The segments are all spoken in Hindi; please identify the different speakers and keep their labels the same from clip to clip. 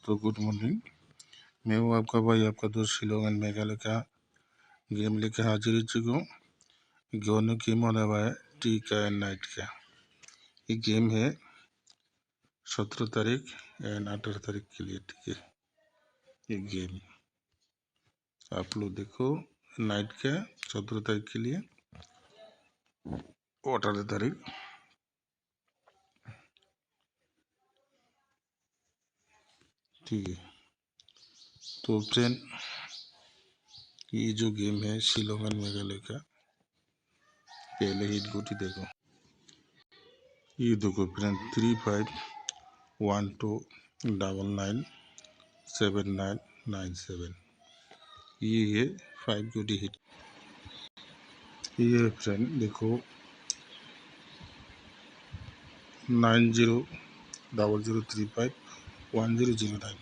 Speaker 1: तो गुड मॉर्निंग। मैं हूँ आपका भाई, आपका दोस्त शिलोंग एंड मेघालय का गेम लेके हाजिर हो चुका हूँ। दोनों गेम होने वाला है टी का एंड नाइट का। ये गेम है 17 तारीख एंड 18 तारीख के लिए, ठीक है। ये गेम आप लोग देखो, नाइट का 17 तारीख के लिए और 18 तारीख। ठीक है, तो फ्रेंड ये जो गेम है शिलोंग एंड मेघालय का, पहले ही गोटी देखो। ये देखो फ्रेंड 3512997997। ये है 5 गोटी हिट। ये फ्रेंड देखो 9000351009।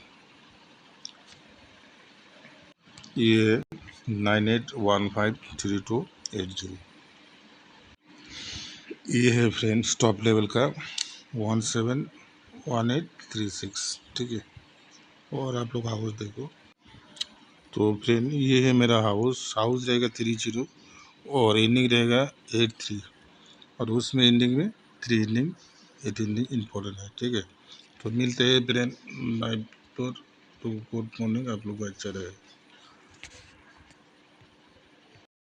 Speaker 1: ये 98153280। ये है फ्रेंड स्टॉप लेवल का 171836, ठीक है। और आप लोग हाउस देखो, तो फ्रेंड ये है मेरा हाउस रहेगा 30 और एंडिंग रहेगा 83, और उसमें एंडिंग में 3 एंडिंग 8 एंडिंग इम्पोर्टेंट है, ठीक है। तो मिलते हैं फ्रेंड नाइट पर। तो गुड मॉर्निंग, आप लोग का अच्छा रहे।